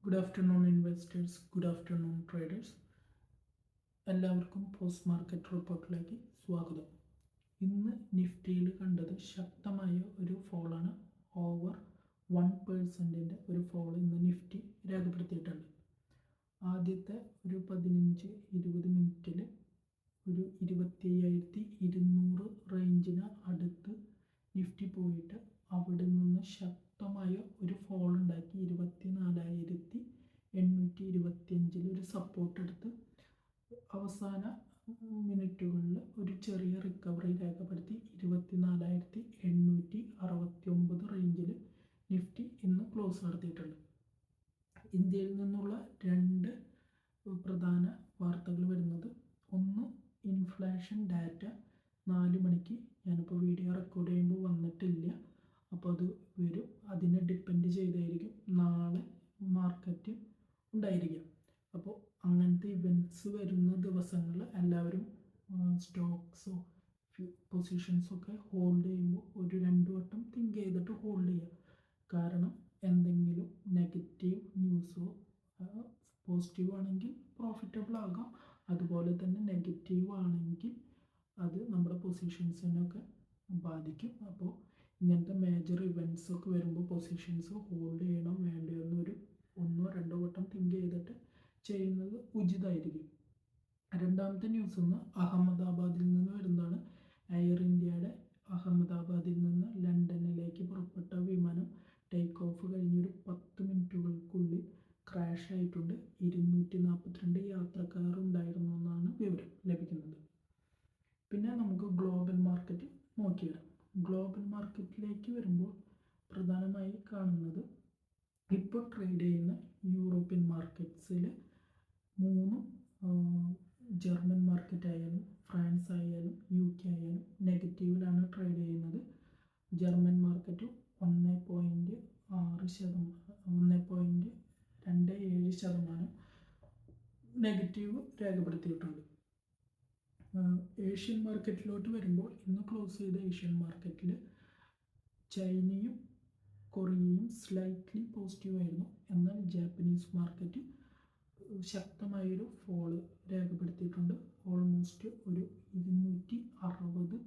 Good afternoon investors, good afternoon traders. എല്ലാവർക്കും post market റിപ്പോർട്ടിലേക്ക് സ്വാഗതം. ഇന്ന് നിഫ്റ്റിയിൽ കണ്ടത് ശക്തമായ ഒരു ഫോളാണ്. ഓവർ 1% ഒരു ഫോൾ ഇന്ന് നിഫ്റ്റി രേഖപ്പെടുത്തിയിട്ടുണ്ട്. ആദ്യത്തെ ഒരു 15-20 മിനിറ്റിൽ ഒരു 25,200 റേഞ്ചിന് അടുത്ത് നിഫ്റ്റി പോയിട്ട് അവിടെ നിന്ന് ശക്തമായ ഒരു ഫോൾ ഉണ്ടാക്കി 24,825 ഒരു സപ്പോർട്ട് എടുത്ത് അവസാന മിനിറ്റുകളിൽ ഒരു ചെറിയ റിക്കവറി രേഖപ്പെടുത്തി 24,869 റേഞ്ചിൽ നിഫ്റ്റി ഇന്ന് ക്ലോസ് നടത്തിയിട്ടുണ്ട്. ഇന്ത്യയിൽ നിന്നുള്ള രണ്ട് പ്രധാന വാർത്തകൾ വരുന്നത്, ഒന്ന് ഇൻഫ്ലേഷൻ ഡാറ്റ 4 മണിക്ക്, ഞാനിപ്പോൾ വീഡിയോ റെക്കോർഡ് ചെയ്യുമ്പോൾ വന്നിട്ടില്ല, അപ്പോൾ അത് വരും. അതിനെ ഡിപ്പെൻഡ് ചെയ്തായിരിക്കും നാളെ മാർക്കറ്റ് ഉണ്ടായിരിക്കാം. അപ്പോൾ അങ്ങനത്തെ ഇവൻറ്റ്സ് വരുന്ന ദിവസങ്ങളിൽ എല്ലാവരും സ്റ്റോക്സോ പൊസിഷൻസൊക്കെ ഹോൾഡ് ചെയ്യുമ്പോൾ ഒരു 2 വട്ടം തിങ്ക് ചെയ്തിട്ട് ഹോൾഡ് ചെയ്യുക. കാരണം എന്തെങ്കിലും നെഗറ്റീവ് ന്യൂസോ പോസിറ്റീവ് ആണെങ്കിൽ പ്രോഫിറ്റബിൾ ആകാം, അതുപോലെ തന്നെ നെഗറ്റീവ് ആണെങ്കിൽ അത് നമ്മുടെ പൊസിഷൻസിനൊക്കെ ബാധിക്കും. അപ്പോൾ ഇങ്ങനത്തെ മേജർ ഇവൻറ്റ്സ് ഒക്കെ വരുമ്പോൾ പൊസിഷൻസ് ഹോൾഡ് ചെയ്യണം വേണ്ടയോ എന്നൊരു 1-2 വട്ടം തിങ്ക് ചെയ്തിട്ട് ചെയ്യുന്നത് ഉചിതമായിരിക്കും. രണ്ടാമത്തെ ന്യൂസ് ഒന്ന് അഹമ്മദാബാദിൽ നിന്ന് വരുന്നതാണ്. എയർ ഇന്ത്യയുടെ അഹമ്മദാബാദിൽ നിന്ന് ലണ്ടനിലേക്ക് പുറപ്പെട്ട വിമാനം ടേക്ക് ഓഫ് കഴിഞ്ഞൊരു 10 മിനിറ്റുകൾക്കുള്ളിൽ ക്രാഷ് ആയിട്ടുണ്ട്. 242 യാത്രക്കാർ ഉണ്ടായിരുന്നു എന്നാണ് വിവരം ലഭിക്കുന്നത്. പിന്നെ നമുക്ക് ഗ്ലോബൽ മാർക്കറ്റ് നോക്കി വരാം. ഗ്ലോബൽ മാർക്കറ്റിലേക്ക് വരുമ്പോൾ പ്രധാനമായി കാണുന്നത് ഇപ്പോൾ ട്രേഡ് ചെയ്യുന്ന യൂറോപ്യൻ മാർക്കറ്റ്സിൽ 3 ജർമ്മൻ മാർക്കറ്റ് ആയാലും ഫ്രാൻസ് ആയാലും UK ആയാലും നെഗറ്റീവിലാണ് ട്രേഡ് ചെയ്യുന്നത്. ജർമ്മൻ മാർക്കറ്റ് 1.27% നെഗറ്റീവ് രേഖപ്പെടുത്തിയിട്ടുണ്ട്. ഏഷ്യൻ മാർക്കറ്റിലോട്ട് വരുമ്പോൾ ഇന്ന് ക്ലോസ് ചെയ്ത ഏഷ്യൻ മാർക്കറ്റിൽ ചൈനയും കൊറിയയും സ്ലൈറ്റ്ലി പോസിറ്റീവ് ആയിരുന്നു. എന്നാൽ ജാപ്പനീസ് മാർക്കറ്റ് ശക്തമായൊരു ഫോള് രേഖപ്പെടുത്തിയിട്ടുണ്ട്. ഓൾമോസ്റ്റ് ഒരു 260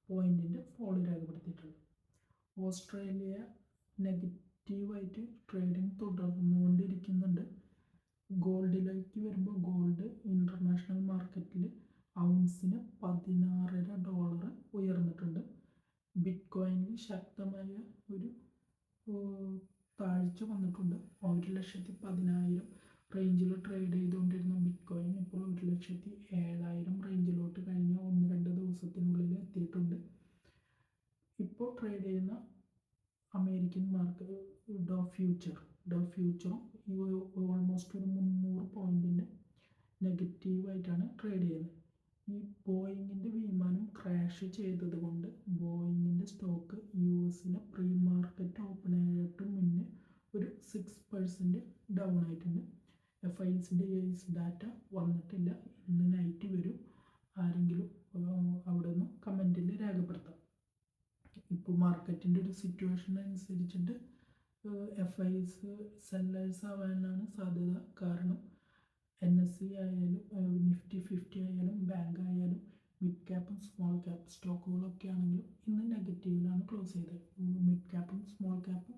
പോയിൻറ്റിൻ്റെ ഫോള് രേഖപ്പെടുത്തിയിട്ടുണ്ട്. ഓസ്ട്രേലിയ നെഗറ്റീവായിട്ട് ട്രേഡിംഗ് തുടർന്നുകൊണ്ടിരിക്കുന്നുണ്ട്. ഗോൾഡിലേക്ക് വരുമ്പോൾ ഗോൾഡ് ഇൻ്റർനാഷണൽ മാർക്കറ്റിൽ ഔൺസിന് $16.5 ഉയർന്നിട്ടുണ്ട്. ബിറ്റ്കോയിനിൽ ശക്തമായ ഒരു താഴ്ച വന്നിട്ടുണ്ട്. 1,10,000 റേഞ്ചിൽ ട്രേഡ് ചെയ്തുകൊണ്ടിരുന്ന ബിറ്റ്കോയിൻ ഇപ്പോൾ 1,07,000 റേഞ്ചിലോട്ട് കഴിഞ്ഞ 1-2 ദിവസത്തിനുള്ളിൽ എത്തിയിട്ടുണ്ട്. ഇപ്പോൾ ട്രേഡ് ചെയ്യുന്ന അമേരിക്കൻ മാർക്കറ്റ് ഡോ ഫ്യൂച്ചറും ഓൾമോസ്റ്റ് ഒരു 300 പോയിൻറ്റിൻ്റെ നെഗറ്റീവായിട്ടാണ് ട്രേഡ് ചെയ്യുന്നത്. ഈ ബോയിങ്ങിൻ്റെ വിമാനം ക്രാഷ് ചെയ്തത് കൊണ്ട് ബോയിങ്ങിൻ്റെ stock US pre market open ആയിട്ട് മുന്നേ ഒരു 6% ഡൗൺ ആയിട്ടുണ്ട്. FISൻ്റെ ഡാറ്റ വന്നിട്ടില്ല, ഇന്ന് നൈറ്റ് വരും. ആരെങ്കിലും അവിടെ നിന്ന് കമൻറ്റിൽ രേഖപ്പെടുത്താം. ഇപ്പോൾ മാർക്കറ്റിൻ്റെ ഒരു സിറ്റുവേഷൻ അനുസരിച്ചിട്ട് FIS സെല്ലേഴ്സ് ആവാനാണ് സാധ്യത. കാരണം NSE ആയാലും നിഫ്റ്റി 50 ആയാലും ബാങ്ക് ആയാലും മിഡ് ക്യാപ്പും സ്മോൾ ക്യാപ്പ് സ്റ്റോക്കുകളൊക്കെ ആണെങ്കിലും ഇന്ന് നെഗറ്റീവിലാണ് ക്ലോസ് ചെയ്തത്. മിഡ് ക്യാപ്പും സ്മോൾ ക്യാപ്പും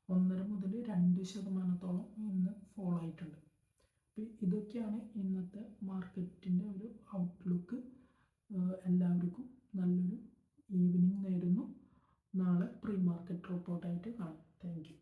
1-2% ഇന്ന് ഫോളോ ആയിട്ടുണ്ട്. അപ്പോൾ ഇതൊക്കെയാണ് ഇന്നത്തെ മാർക്കറ്റിൻ്റെ ഒരു ഔട്ട്ലുക്ക്. എല്ലാവർക്കും നല്ലൊരു ഈവനിങ് നേരുന്നു. നാളെ പ്രീ മാർക്കറ്റ് റിപ്പോർട്ടായിട്ട് കാണാം. Thank you.